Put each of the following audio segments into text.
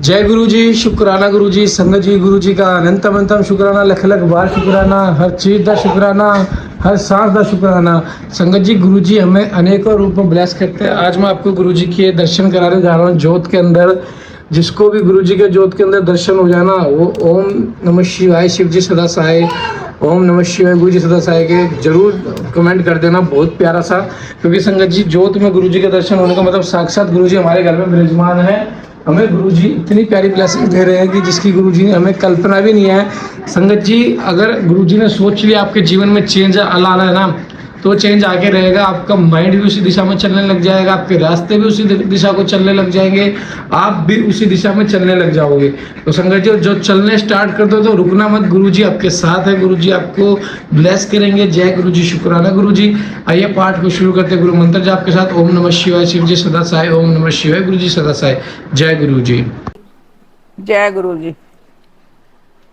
जय गुरु जी, शुक्राना गुरु जी, संगत जी, गुरु जी का अनंत अनंतम शुक्राना, लख लख बार शुक्राना, हर चीज का शुक्राना, हर सांस का शुक्राना। संगत जी, गुरु जी हमें अनेकों रूप में ब्लेस करते हैं। आज मैं आपको गुरु जी के दर्शन कराने जा रहा हूँ ज्योत के अंदर। जिसको भी गुरु जी के ज्योत के अंदर दर्शन हो जाना, वो ओम नमः शिवाय शिव जी सदा सहाय, ओम नमः शिवाय गुरु जी सदा सहाय के जरूर कमेंट कर देना, बहुत प्यारा सा। क्योंकि संगत जी, ज्योत में गुरु जी के दर्शन होने का मतलब साक्षात गुरु जी हमारे घर में विराजमान है। हमें गुरुजी इतनी प्यारी ब्लेसिंग दे रहे हैं कि जिसकी गुरुजी ने हमें कल्पना भी नहीं है। संगत जी, अगर गुरुजी ने सोच लिया आपके जीवन में चेंज लाना है ना, तो चेंज आके रहेगा। आपका माइंड भी उसी दिशा में चलने लग जाएगा, आपके रास्ते भी उसी दिशा को चलने लग जाएंगे, आप भी उसी दिशा में चलने लग जाओगे। तो संगत जी, जो चलने स्टार्ट कर दो तो रुकना मत, गुरुजी आपके साथ है, गुरुजी आपको ब्लेस करेंगे। जय गुरुजी, शुक्राना गुरुजी। आइए पाठ को शुरू करते गुरु मंत्र जाप के साथ। ओम नमः शिवाय शिव जी सदा सहाय, ओम नमः शिवाय गुरु जी सदा सहाय। जय गुरु जी। जय गुरु जी।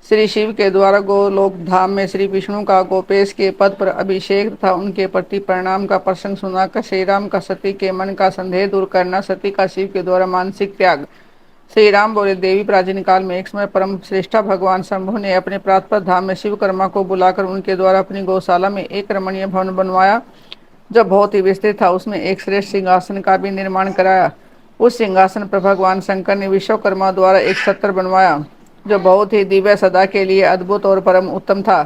श्री शिव के द्वारा गोलोक धाम में श्री विष्णु का गोपेश के पद पर अभिषेक तथा उनके प्रति प्रणाम का प्रसंग सुनाकर श्री राम का सती के मन का संदेह दूर करना, सती का शिव के द्वारा मानसिक त्याग। श्री राम बोले, देवी प्राचीन काल में एक समय परम श्रेष्ठा भगवान शंभु ने अपने प्रातपर धाम में शिवकर्मा को बुलाकर उनके द्वारा अपनी गौशाला में एक रमणीय भवन बनवाया, जो बहुत ही विस्तृत था। उसमें एक श्रेष्ठ सिंहासन का भी निर्माण कराया। उस सिंहासन पर भगवान शंकर ने विश्वकर्मा द्वारा एक छत्र बनवाया, जो बहुत ही दिव्य, सदा के लिए अद्भुत और परम उत्तम था।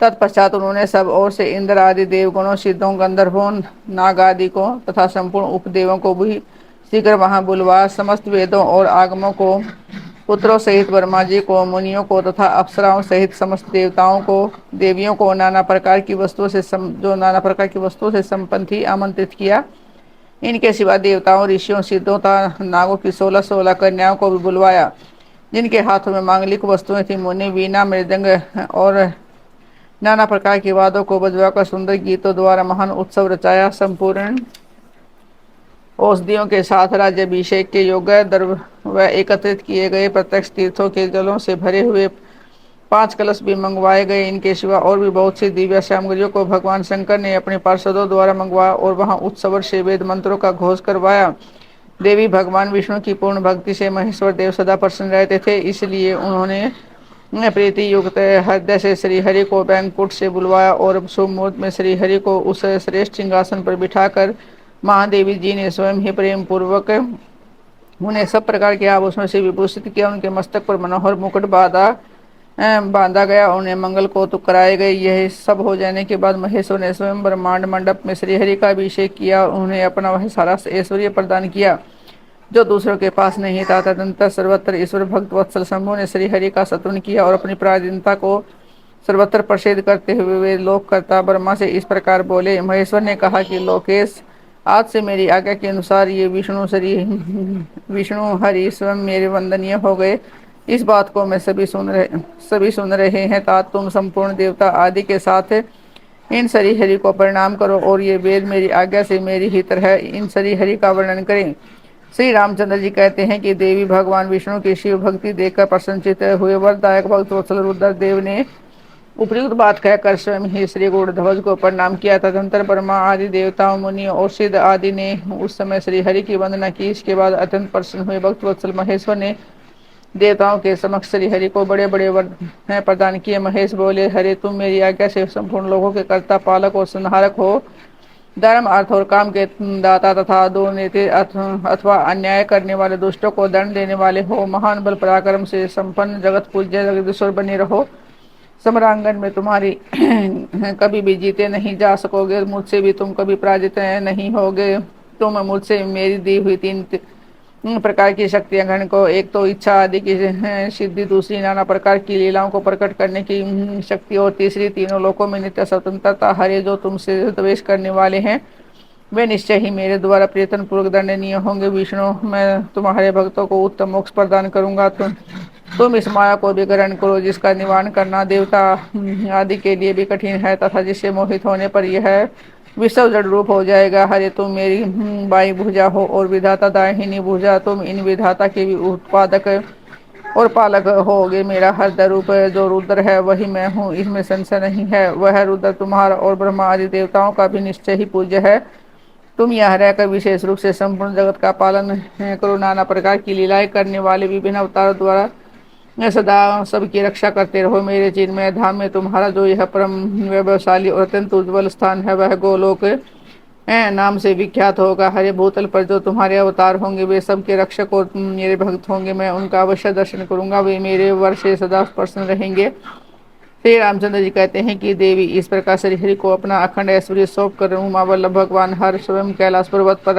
तत्पश्चात उन्होंने सब ओर से इंद्र आदि देवगणों, सिद्धों, गंधर्वों, नाग आदि को तथा संपूर्ण उपदेवों को भी शीघ्र वहां बुलवा समस्त वेदों और आगमों को, पुत्रों सहित ब्रह्मा जी को, मुनियों को तथा अप्सराओं सहित समस्त देवताओं को, देवियों को, नाना प्रकार की वस्तुओं से संपन्न थी, आमंत्रित किया। इनके सिवा देवताओं, ऋषियों, सिद्धों तथा नागों की 16-16 कन्याओं को भी बुलवाया, जिनके हाथों में मांगलिक वस्तुएं थी। मुनि वीणा, मृदंग और नाना प्रकार के वाद्यों को बजवाकर सुंदर गीतों द्वारा महान उत्सव रचाया। संपूर्ण औषधियों के साथ राज्याभिषेक के योग्य द्रव्य व एकत्रित किए गए प्रत्यक्ष तीर्थों के जलों से भरे हुए 5 कलश भी मंगवाए गए। इनके सिवा और भी बहुत सी दिव्य सामग्रियों को भगवान शंकर ने अपने पार्षदों द्वारा मंगवाया और वहां उत्सव से वेद मंत्रों का घोष करवाया। देवी भगवान विष्णु की पूर्ण भक्ति से महेश्वर देव सदा प्रसन्न रहते थे, इसलिए उन्होंने प्रीति युक्त हृदय से श्रीहरि को बैंकुट से बुलवाया और शुभ मुहूर्त में श्रीहरि को उस श्रेष्ठ सिंहासन पर बिठाकर महादेवी जी ने स्वयं ही प्रेम पूर्वक उन्हें सब प्रकार के आभूषणों से विभूषित किया। उनके मस्तक पर मनोहर मुकुट बांधा गया, उन्हें मंगल कौतुक कराए गए। यह सब हो जाने के बाद महेश्वर ने स्वयं ब्रह्मांड मंडप में श्रीहरि का अभिषेक किया, उन्हें अपना वह सारा ऐश्वर्य प्रदान किया जो दूसरों के पास नहीं था। तदंतर सर्वत्र ईश्वर भक्त वत्सल शंभु ने श्रीहरि का स्तुति किया और अपनी पराधीनता को सर्वत्र प्रसिद्ध करते हुए वे लोककर्ता ब्रह्मा से इस प्रकार बोले। महेश्वर ने कहा कि लोकेश, आज से मेरी आज्ञा के अनुसार ये विष्णु हरि स्वयं मेरे वंदनीय हो गए। इस बात को मैं सभी सुन रहे हैं। तात तुम संपूर्ण देवता आदि के साथ इन श्रीहरि को प्रणाम करो और ये वेद मेरी आज्ञा से मेरी ही तरह इन श्रीहरि का वर्णन करें। श्री रामचंद्र जी कहते हैं कि देवी भगवान विष्णु की शिव भक्ति देखकर प्रसन्नचित्त हुए वरदायक भक्त वत्सल रुद्रदेव ने उपयुक्त बात कहकर स्वयं ही श्री गरुड़ध्वज को प्रणाम किया। तदंतर ब्रह्मा आदि देवताओं, मुनि और सिद्ध आदि ने उस समय श्रीहरि की वंदना की। इसके बाद अत्यंत प्रसन्न हुए भक्त वत्सल महेश्वर ने देवताओं के समक्ष श्रीहरि को बड़े बड़े वर प्रदान किए। महेश बोले, हरे तुम मेरी आज्ञा से संपूर्ण लोगों के कर्ता, पालक और संहारक हो। धर्म, अर्थ और काम के दाता तथा दुर्नीति अथवा अन्याय करने वाले दुष्टों को दंड देने वाले हो। महान बल पराक्रम से संपन्न जगत पूज्य जगदीश्वर बने रहो। समरांगन में तुम्हारी कभी भी जीते नहीं जा सकोगे, मुझसे भी तुम कभी पराजित नहीं होगे। तुम मुझसे मेरी दी हुई 3 प्रकार की शक्तियां ग्रहण को, एक तो इच्छा आदि की सिद्धि, दूसरी नाना प्रकार की लीलाओं को प्रकट करने की शक्ति और तीसरी तीनों लोकों में नित्य स्वतंत्रता। हरे, जो तुमसे द्वेष करने वाले हैं वे निश्चय ही मेरे द्वारा प्रयत्न पूर्वक दंडनीय होंगे। विष्णु, मैं तुम्हारे भक्तों को उत्तम मोक्ष प्रदान करूंगा। तुम इस माया को भी ग्रहण करो, जिसका निवारण करना देवता आदि के लिए भी कठिन है तथा जिससे मोहित होने पर यह विश्व जड़ रूप हो जाएगा। हरे, तुम मेरी बाई भुजा हो और विधाता दाहिनी भुजा। तुम इन विधाता के भी उत्पादक और पालक होगे। मेरा हृदय रूप जो रुद्र है वही मैं हूँ, इसमें संशय नहीं है। वह रुद्र तुम्हारा और ब्रह्मा आदि देवताओं का भी निश्चय ही पूज्य है। तुम यहाँ रहकर विशेष रूप से संपूर्ण जगत का पालन करो। नाना प्रकार की लीलाएं करने वाले विभिन्न अवतारों द्वारा सदा सबकी रक्षा करते रहो। मेरे चिन्मय धाम में तुम्हारा जो यह परम वैभवशाली और अत्यंत उज्ज्वल स्थान है वह गोलोक नाम से विख्यात होगा। हरे भूतल पर जो तुम्हारे अवतार होंगे वे सबके रक्षक और मेरे भक्त होंगे। मैं उनका अवश्य दर्शन करूंगा, वे मेरे वर से सदा प्रसन्न रहेंगे। श्री रामचंद्र जी कहते हैं कि देवी इस प्रकार श्री हरि को अपना अखंड ऐश्वर्य सौंप कर उमा वल्लभ भगवान हर स्वयं कैलाश पर्वत पर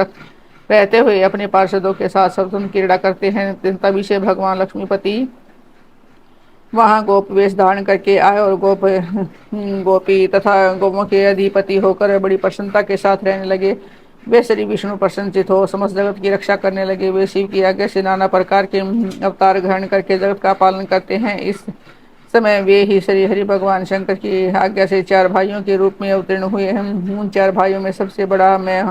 रहते हुए अपने पार्षदों के साथ सब क्रीड़ा करते हैं। तभी से भगवान लक्ष्मीपति वहां गोप वेश धारण करके आए और गोपी तथा गोमों के अधिपति होकर बड़ी प्रसन्नता के साथ रहने लगे। वे श्री विष्णु प्रसन्नचित हो समस्त जगत की रक्षा करने लगे। वे शिव की आज्ञा से नाना प्रकार के अवतार ग्रहण करके जगत का पालन करते हैं। इस समय वे ही श्री हरि भगवान शंकर की आज्ञा से 4 भाइयों के रूप में अवतीर्ण हुए हैं। उन 4 भाइयों में सबसे बड़ा मैं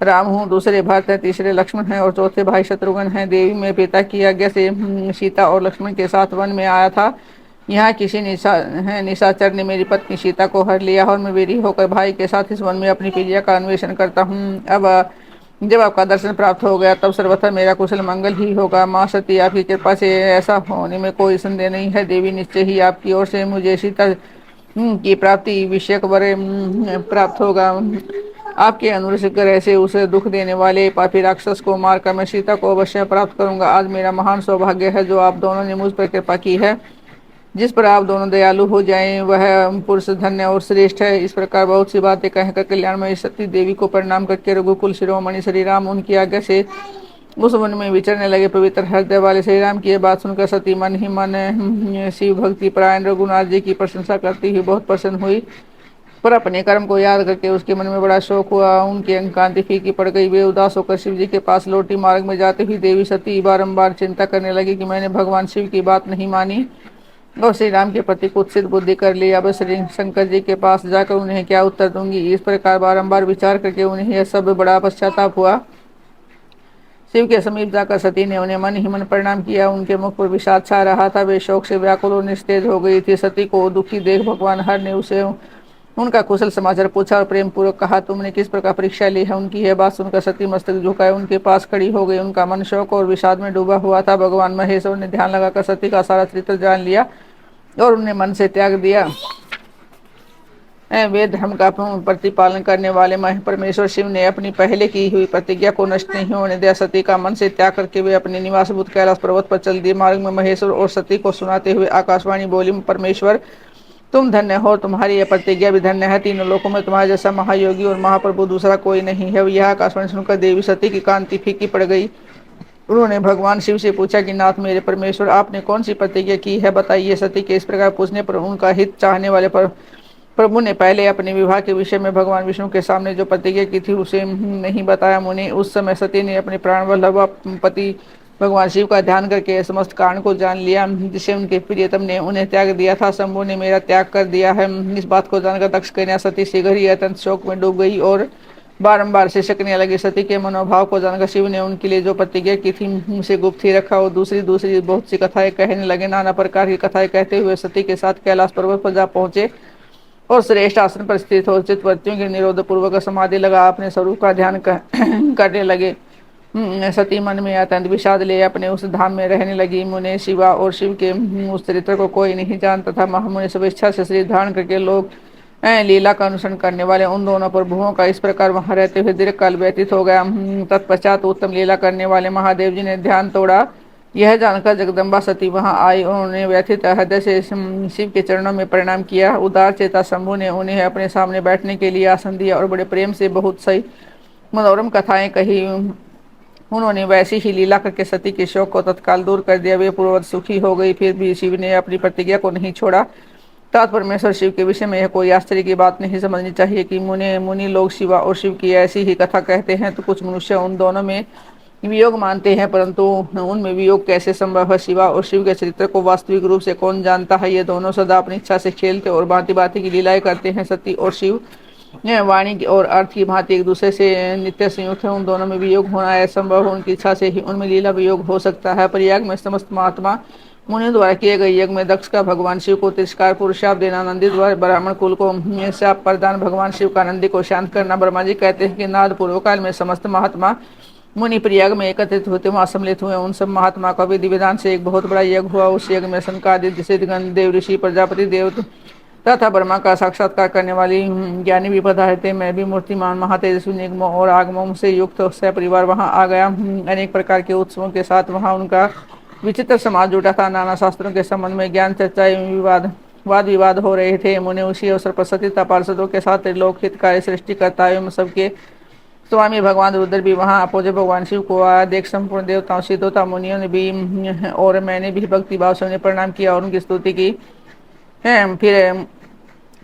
राम हूँ, दूसरे भरत है, तीसरे लक्ष्मण हैं और चौथे भाई शत्रुघ्न हैं। देवी में पिता की आज्ञा से सीता और लक्ष्मण के साथ वन में आया था। यहाँ किसी निशाचर ने मेरी पत्नी सीता को हर लिया और मैं वेरी होकर भाई के साथ इस वन में अपनी प्रिया का अन्वेषण करता हूँ। अब जब आपका दर्शन प्राप्त हो गया तब सर्वथा मेरा कुशल मंगल ही होगा। माँ सती आपकी कृपा से ऐसा होने में कोई संदेह नहीं है। देवी निश्चय ही आपकी ओर से मुझे सीता की प्राप्ति विषयक वर प्राप्त होगा। आपके अनुरोध ग्रह से उसे दुख देने वाले पापी राक्षस को मारकर मैं सीता को अवश्य प्राप्त करूंगा। आज मेरा महान सौभाग्य है जो आप दोनों ने मुझ पर कृपा की है। जिस पर आप दोनों दयालु हो जाएं वह पुरुष धन्य और श्रेष्ठ है। इस प्रकार बहुत सी बातें कहकर कल्याणमयी सती देवी को प्रणाम करके रघुकुल शिरोमणि श्री राम उनकी आज्ञा से उस वन में विचरने लगे। पवित्र हृदय वाले श्री राम की यह बात सुनकर सती मन ही मन शिव भक्ति परायण रघुनाथ जी की प्रशंसा करती हुई बहुत प्रसन्न हुई, पर अपने कर्म को याद करके उसके मन में बड़ा शोक हुआ। उनकी अंग कांति फीकी पड़ गई। वे उदास होकर शिव जी के पास लौटी। मार्ग में जाते हुए देवी सती बारंबार चिंता करने लगी कि मैंने भगवान शिव की बात नहीं मानी और श्री राम के प्रति कुत्सित बुद्धि कर ली। अब श्री शंकर जी के पास जाकर उन्हें क्या उत्तर दूंगी। इस प्रकार बारंबार विचार करके उन्हें यह सब बड़ा पश्चाताप हुआ। शिव के समीप जाकर सती ने उन्हें मन ही मन प्रणाम किया। उनके मुख पर विषाद छा रहा था। वे शोक से व्याकुल और निस्तेज हो गई थी। सती को दुखी देख भगवान हर ने उसे उनका कुशल समाचार पूछा और प्रेम पूर्वक कहा, तुमने किस प्रकार परीक्षा ली है। उनकी यह बात सुनकर सती मस्तक झुकाए उनके पास खड़ी हो गई। उनका मन शोक और विषाद में डूबा हुआ था। भगवान महेश्वर ने ध्यान लगाकर सती का सारा चरित्र जान लिया और उन्हें मन से त्याग दिया। वे धर्म का प्रतिपालन करने वाले परमेश्वर शिव ने अपनी पहले की हुई प्रतिज्ञा को नष्ट नहीं होने दिया। सती का मन से त्याग करके वे अपने निवास भूत कैलाश पर्वत पर चल दिए। मार्ग में महेश्वर और सती को सुनाते हुए आकाशवाणी बोली, परमेश्वर तुम धन्य हो, तुम्हारी यह प्रतिज्ञा भी धन्य है। तीनों लोकों में तुम्हारे जैसा महायोगी और महाप्रभु दूसरा कोई नहीं है। यह आकाशवाणी सुनकर देवी सती की कांति फीकी पड़ गई। उन्होंने भगवान शिव से पूछा कि नाथ मेरे परमेश्वर, आपने कौन सी प्रतिज्ञा की है, बताइए। सती के इस प्रकार पूछने पर उनका हित चाहने वाले प्रभु ने पहले अपने विवाह के विषय में भगवान विष्णु के सामने जो प्रतिज्ञा की थी उसे नहीं बताया। मुनि उस समय सती ने अपने प्राण वल्लभ पति भगवान शिव का ध्यान करके समस्त कारण को जान लिया जिसे उनके प्रियतम ने उन्हें त्याग दिया था। शंभु ने मेरा त्याग कर दिया है। इस बात को जानकर दक्ष कन्या सती शीघ्र ही अत्यंत शोक में डूब गई और बारंबार सिसकने लगी। सती के मनोभाव को जानकर शिव ने उनके लिए जो प्रतिज्ञा की थी उसे गुप्त ही रखा और दूसरी बहुत सी कथाएं कहने लगे। नाना प्रकार की कथाएं कहते हुए सती के साथ कैलाश पर्वत पर जा पहुंचे और श्रेष्ठ आसन पर स्थित हो चित्तवृत्तियों के निरोध पूर्वक समाधि लगा अपने स्वरूप का ध्यान करने लगे। सती मन में अत्यंत विषाद ले अपने उस धाम में रहने लगी। मुने शिवा और शिव के उस चरित्र को कोई नहीं जानता था। महामुनि स्वेच्छा से शरीर धारण करके लोग लीला का अनुसरण करने वाले उन दोनों प्रभुओं का इस प्रकार वहां रहते हुए दीर्घ काल व्यतीत हो गया। तत्पश्चात उत्तम लीला करने वाले महादेव जी ने ध्यान तोड़ा। यह जानकर जगदम्बा सती वहां आई। उन्होंने व्यथित हृदय से शिव के चरणों में प्रणाम किया। उदार चेता शंभु ने उन्हें अपने सामने बैठने के लिए आसन दिया और बड़े प्रेम से बहुत सही मनोरम कथाएं कही। उन्होंने वैसी ही लीला करके सती के शोक को तत्काल दूर कर दिया। वे पूर्ववत सुखी हो गई। फिर भी शिव ने अपनी प्रतिज्ञा को नहीं छोड़ा। तात परमेश्वर शिव के विषय में यह कोई आश्चर्य की बात नहीं समझनी चाहिए कि मुनि लोग शिवा और शिव की ऐसी ही कथा कहते हैं तो कुछ मनुष्य उन दोनों में वियोग मानते हैं, परंतु उनमें वियोग कैसे संभव है। शिवा और शिव के चरित्र को वास्तविक रूप से कौन जानता है। ये दोनों सदा अपनी इच्छा से खेलते और भांति भांति की लीलाएं करते हैं। सती और शिव वाणी और अर्थ की भांति एक दूसरे से नित्य संयुक्त है। उन दोनों में वियोग होना असंभव। उनकी इच्छा से ही उनमें लीला वियोग हो सकता है। प्रयाग में समस्त महात्मा मुनि द्वारा किए गए यज्ञ में दक्ष का भगवान शिव को तिरस्कार पूर्व शाप देना, नंदी द्वारा ब्राह्मण कुल को शाप प्रदान, भगवान शिव का नंदी को शांत करना। ब्रह्मा जी कहते हैं कि नाद पूर्व काल में समस्त महात्मा मुनि प्रयाग में एकत्रित होते वहां सम्मिलित हुए। उन सब महात्मा का विधि विधान से एक बहुत बड़ा यज्ञ हुआ। उस यज्ञ में सनकादित्य, सिद्धगण, देव ऋषि, प्रजापति देव तथा ब्रह्मा का साक्षात्कार करने वाली ज्ञानी भी पधारे थे। मैं भी मूर्तिमान महातेजस्वी निगमों और आगमों से युक्त सपरिवार वहां आ गया। अनेक प्रकार के उत्सवों के साथ वहां उनका विचित्र समाज जुटा था। नाना शास्त्रों के संबंध में ज्ञान चर्चा एवं वाद विवाद हो रहे थे। मुनि उसी अवसर पर सतीता पार्षदों के साथ त्रिलोक हितकारी सृष्टि करता एवं सबके स्वामी भगवान रुद्र भी वहां अपोजे भगवान शिव को आया। देख संपूर्ण देवताओं, सिद्धोता मुनियों ने भी और मैंने भी भक्ति भाव से उन्हें प्रणाम किया और उनकी स्तुति की। फिर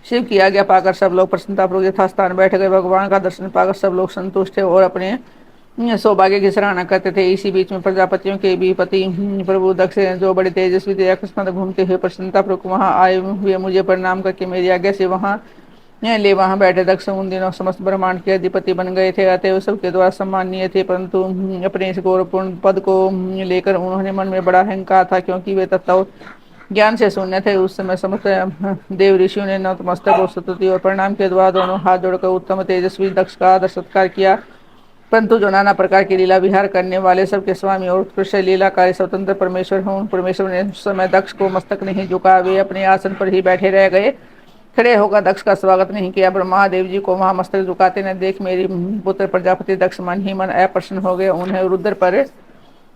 शिव की आज्ञा पाकर सब लोग प्रसन्नतापूर्वक यथास्थान बैठ गए। भगवान का दर्शन पाकर सब लोग संतुष्ट थे और अपने सौभाग्य की सराहना करते थे। इसी बीच में प्रजापतियों के भी पति प्रभु दक्ष जो बड़े तेजस्वी थे, अकस्मात घूमते हुए प्रसन्नतापूर्वक वहां आए हुए मुझे प्रणाम करके मेरी आज्ञा से वहां बैठे। दक्ष उन दिनों समस्त ब्रह्मांड के अधिपति बन गए थे, अतएव सबके द्वारा सम्माननीय थे, परंतु अपने इस गौरवपूर्ण पद को लेकर उन्होंने मन में बड़ा अहंकार था, क्योंकि वे तत्व ज्ञान से शून्य थे। उस समय समस्त देव ऋषियों ने नतमस्तक और स्तुति और प्रणाम के द्वारा दोनों हाथ जोड़कर उत्तम तेजस्वी दक्ष का आदर सत्कार किया। परंतु जो नाना प्रकार की लीला विहार करने वाले सबके स्वामी और उत्कृष्ट लीलाकारी स्वतंत्र परमेश्वर हूँ, परमेश्वर ने उस समय दक्ष को मस्तक नहीं झुका, वे अपने आसन पर ही बैठे रह गए। खड़े होकर दक्ष का स्वागत नहीं किया। ब्रह्मादेव जी को वहां मस्तक झुकाते न देख मेरी पुत्र प्रजापति दक्ष मन ही मन अप्रसन्न हो गए। उन्हें रुद्र पर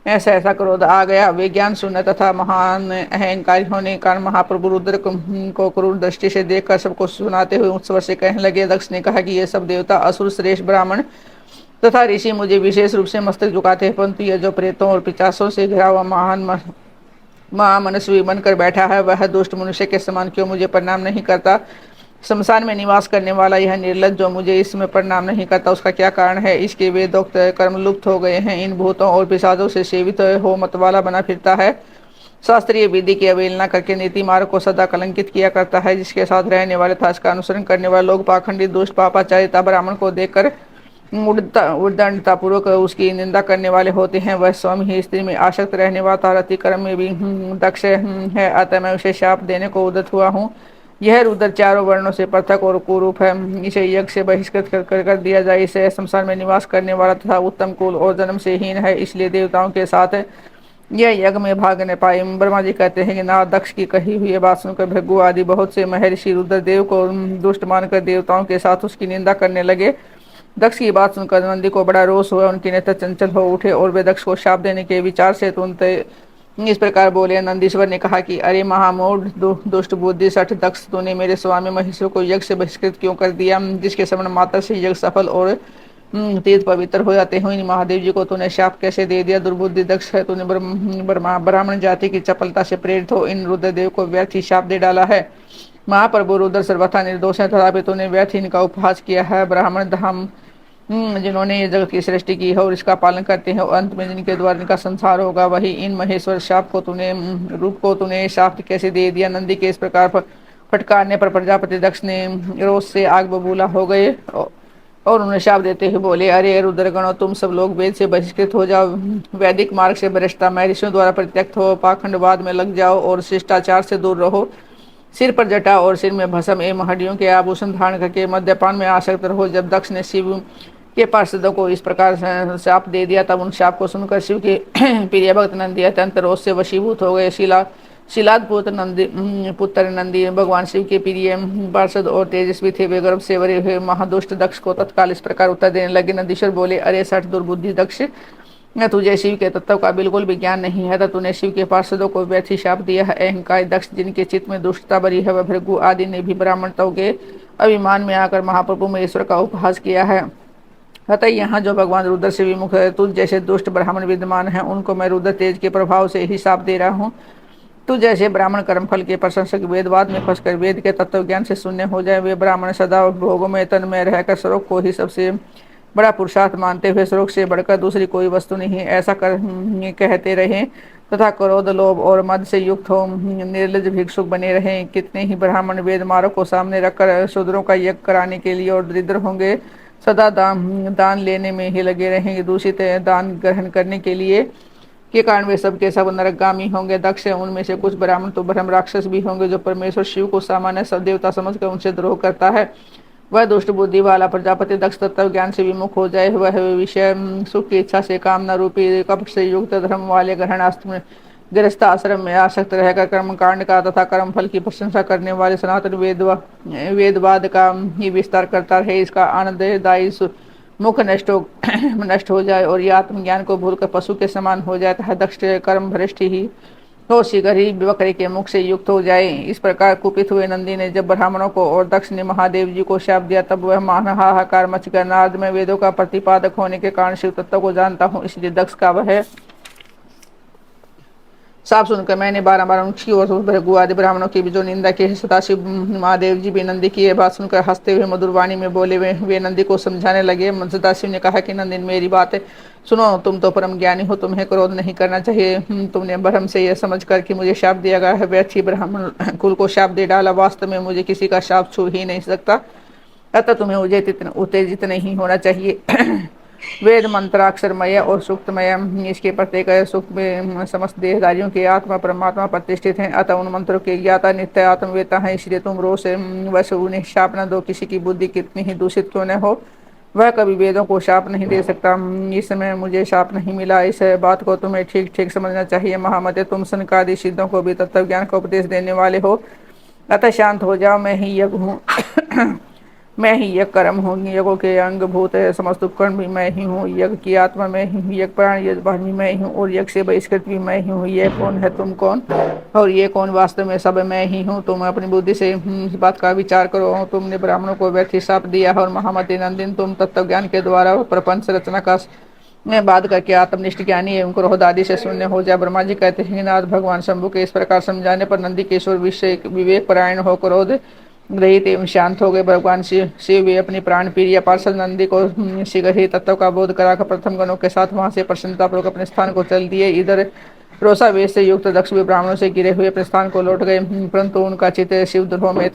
ऐसा क्रोध आ गया। वे ज्ञान शून्य तथा महान अहंकारी होने के कारण महाप्रभु रुद्र को क्रूर दृष्टि से देखकर सबको सुनाते हुए उत्सव से कहने लगे। दक्ष ने कहा कि ये सब देवता, असुर, श्रेष्ठ ब्राह्मण तथा ऋषि मुझे विशेष रूप से मस्तक झुकाते हैं, परंतु यह जो प्रेतों और पिचासों से घिरा हुआ महामनस्वी बनकर बैठा है, वह दुष्ट मनुष्य के समान क्यों मुझे प्रणाम नहीं करता। शमशान में निवास करने वाला यह निर्लज्ज जो मुझे इसमें प्रणाम नहीं करता, उसका क्या कारण है। इसके वेदोक्त कर्म लुप्त हो गए हैं, इन भूतों और पिशाचों से सेवित हो मतवाला बना फिरता है, शास्त्रीय विधि की अवहेलना करके नीति मार्ग को सदा कलंकित किया करता है। जिसके साथ रहने वाले था इसका अनुसरण करने वाले लोग पाखंडी, दुष्ट, पापाचारिता, ब्राह्मण को देखकर उद्दंडता पूर्वक उसकी निंदा करने वाले होते हैं। वह स्वयं ही स्त्री में आसक्त रहने वाला रति कर्म में भी दक्ष है, अतः मैं उसे शाप देने को उद्यत हुआ हूँ। यह रुद्र चारों वर्णों से पृथक और कुरूप है, इसे यज्ञ से बहिष्कृत कर दिया जाए। इसे संसार में निवास करने वाला तथा उत्तम कुल और जन्म से हीन है, इसलिए देवताओं के साथ यह यज्ञ में भाग न पाए। ब्रह्मा जी कहते हैं कि ना दक्ष की कही हुई बात सुनकर भृगु आदि बहुत से महर्षि रुद्रदेव को दुष्ट मानकर देवताओं के साथ उसकी निंदा करने लगे। दक्ष की बात सुनकर नंदी को बड़ा रोष हुआ, उनके नेत्र चंचल हो उठे और वे दक्ष को शाप देने के विचार से तुरंत इस प्रकार बोले। नंदीश्वर ने कहा कि अरे महामूढ़, दुष्ट बुद्धि सठ दक्ष, तूने मेरे स्वामी महेश्वर को यज्ञ से बहिष्कृत क्यों कर दिया, जिसके श्रवण मात्र से यज्ञ सफल और तीर्थ पवित्र हो जाते हो। इन महादेव जी को तूने शाप कैसे दे दिया। दुर्बुद्धि दक्ष है, तूने ब्राह्मण जाति की चपलता से प्रेरित हो इन रुद्रदेव को व्यर्थ ही शाप दे डाला है। महाप्रभु रुद्र सर्वथा निर्दोष है, तथापि तूने व्यर्थ इनका उपहास किया है। ब्राह्मण धाम जिन्होंने ये जगत की सृष्टि की है और इसका पालन करते हैं, और अंत में जिनके द्वारा इनका संसार होगा, वही इन महेश्वर शाप को तूने शाप कैसे दे दिया। नंदी के इस प्रकार फटकारने पर प्रजापति दक्ष ने रोष से आग बबूला हो गए और उन्हें शाप देते हुए बोले, अरे रुद्रगणों, तुम सब लोग वेद से बहिष्कृत हो जाओ, वैदिक मार्ग से भ्रष्टा महर्षियों द्वारा परित्यक्त हो, पाखंडवाद में लग जाओ और शिष्टाचार से दूर रहो। सिर पर जटा और सिर में भस्म एवं हड्डियों के आभूषण धारण करके मद्यपान में आसक्त रहो। जब दक्ष ने शिव के पार्षदों को इस प्रकार शाप दे दिया, तब उन शाप को सुनकर शिव के प्रिय भक्त नंदी अत्यंत रोष से वशीभूत हो गए। शिलाद पुत्र नंदी भगवान शिव के प्रिय पार्षद और तेजस्वी थे, वे गर्भ से भरे हुए महादुष्ट दक्ष को तत्काल इस प्रकार उत्तर देने लगे। नंदीश्वर बोले, अरे सठ दुर्बुद्धि दक्ष, तुझे शिव के तत्व का बिल्कुल भी ज्ञान नहीं है, तो तूने शिव के पार्षदों को व्यर्थ ही शाप दिया है। अहंकारी दक्ष, जिनके चित्त में दुष्टता भरी है, वह भृगु आदि ने भी ब्राह्मणताओं के अभिमान में आकर महाप्रभु महेश्वर का उपहास किया है। अतः यहाँ जो भगवान रुद्र से विमुख है, तुझ जैसे दुष्ट ब्राह्मण विद्यमान है, उनको मैं रुद्र तेज के प्रभाव से ही शाप दे रहा हूँ। तू जैसे ब्राह्मण कर्मफल के प्रशंसक वेदवाद में फंसकर वेद के तत्व ज्ञान से शून्य हो जाए, वे ब्राह्मण सदा भोगों में तन्मय रहकर स्वर्ग को ही सबसे बड़ा पुरुषार्थ मानते हुए स्वर्ग से बढ़कर दूसरी कोई वस्तु नहीं ऐसा कहते रहे तथा क्रोध, लोभ और मद से युक्त हो निर्लज भिक्षुक बने रहे। कितने ही ब्राह्मण वेद मार्ग को सामने रखकर शूद्रों का यज्ञ कराने के लिए और दरिद्र होंगे, सदा दान लेने में ही लगे रहेंगे, दूषित दान ग्रहण करने के लिए के कारण वे सब के सब नरकगामी होंगे। दक्ष है उनमें से कुछ ब्राह्मण तो ब्रह्म राक्षस भी होंगे, जो परमेश्वर शिव को सामान्य सब देवता समझकर उनसे द्रोह करता है। वह दुष्ट बुद्धि वाला प्रजापति दक्ष तत्व ज्ञान से विमुख हो जाए। वह विषय सुख की इच्छा से कामना रूपी कपट से युक्त धर्म वाले ग्रहणास्त्र में गृहस्थ आश्रम में आसक्त रहकर कर्म कांड का तथा कर्म फल की प्रशंसा करने वाले सनातन वेदवाद का ही विस्तार करता रहे। इसका आनंददायी मुख नष्ट हो जाए और ये आत्मज्ञान को भूलकर पशु के समान हो जाए तथा दक्ष कर्म भ्रष्ट ही तो शीघ्र ही बकरे के मुख से युक्त हो जाए। इस प्रकार कुपित हुए नंदी ने जब ब्राह्मणों को और दक्ष ने महादेव जी को शाप दिया, तब वह मान हाहाकार मच गया। नारद में वेदों का प्रतिपादक होने के कारण शिव तत्व को जानता हूँ, इसलिए दक्ष का वह साफ सुनकर मैंने बारंबार उनकी और भृगु आदि ब्राह्मणों की भी जो निंदा की है। सदाशिव महादेव जी भी नंदी की यह बात सुनकर हंसते हुए मधुर वाणी में बोले। वे नंदी को समझाने लगे। सदाशिव ने कहा कि नंदी मेरी बात सुनो, तुम तो परम ज्ञानी हो, तुम्हें क्रोध नहीं करना चाहिए। तुमने भ्रम से यह समझ कर कि मुझे शाप दिया गया है व्यर्थ ही ब्राह्मण कुल को शाप दे डाला। वास्तव में मुझे किसी का शाप छू ही नहीं सकता, अतः तुम्हें उत्तेजित नहीं होना चाहिए। वेद मंत्राक्षरमय और सूक्तमय इसके प्रत्येक सूक्त में समस्त देहधारियों के आत्मा परमात्मा प्रतिष्ठित हैं, अतः उन मंत्रों के ज्ञाता नित्य आत्मवेता है। इसलिए तुम रोज से वश उन्हें शाप न दो। किसी की बुद्धि कितनी ही दूषित क्यों न हो, वह कभी वेदों को शाप नहीं दे सकता। इस समय मुझे शाप नहीं मिला, इस बात को तुम्हें ठीक ठीक समझना चाहिए। महामते, तुम सनकादि सिद्धों को भी तत्व ज्ञान का उपदेश देने वाले हो, अतः शांत हो जाओ। मैं ही यज्ञ हूँ मैं ही यज्ञ कर्म हूँ, यज्ञों के अंग भूत है, समस्त उपकरण भी मैं ही हूँ। यज्ञ की आत्मा मैं ही हूँ, यज्ञ प्राण यजमान भी मैं ही हूँ और यज्ञ से बहिष्कृत भी मैं ही हूँ। यह कौन है, तुम कौन और ये कौन, वास्तव में सब मैं ही हूँ। तुम अपनी बुद्धि से इस बात का विचार करो। तुमने ब्राह्मणों को व्यर्थ शाप दिया और महामती नंदिन, तुम तत्व ज्ञान के द्वारा प्रपंच रचना का बात करके आत्मनिष्ठ ज्ञानी एवं क्रोध आदि से शून्य हो जाए। ब्रह्मा जी कहते हैं, नाथ भगवान शंभु के इस प्रकार समझाने पर नंदी केशवर विवेक परायण हो क्रोध रहित एवं शांत हो गए। भगवान शिव वे अपनी प्राण प्रिय पार्षद नंदी को शीघ्र ही तत्व का बोध कराकर प्रथम गणों के साथ वहां से प्रसन्नतापूर्वक अपने स्थान को चल दिए। इधर रोषावेश से युक्त दक्ष भी ब्राह्मणों से गिरे हुए अपने स्थान को लौट गए, परंतु उनका चित्त शिवद्रोह में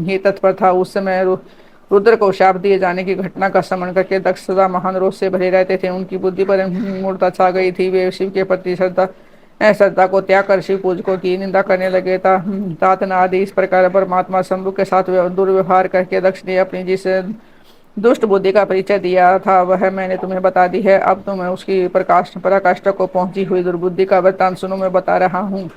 ही तत्पर था। उस समय रुद्र को शाप दिए जाने की घटना का स्मरण करके दक्ष सदा महान रोष से भरे रहते थे। उनकी बुद्धि पर मूर्ता छा गई थी। वे शिव के प्रति श्रद्धा को त्याग कर शिव पूजकों की निंदा करने लगे। तातना आदि इस प्रकार परमात्मा शंभु के साथ दुर्व्यवहार करके दक्ष ने अपनी जिस दुष्ट बुद्धि का परिचय दिया था वह मैंने तुम्हें बता दी है। अब तुम्हें उसकी पराकाष्ठा को पहुंची हुई दुर्बुद्धि का वृत्तांत सुनो, मैं बता रहा हूँ।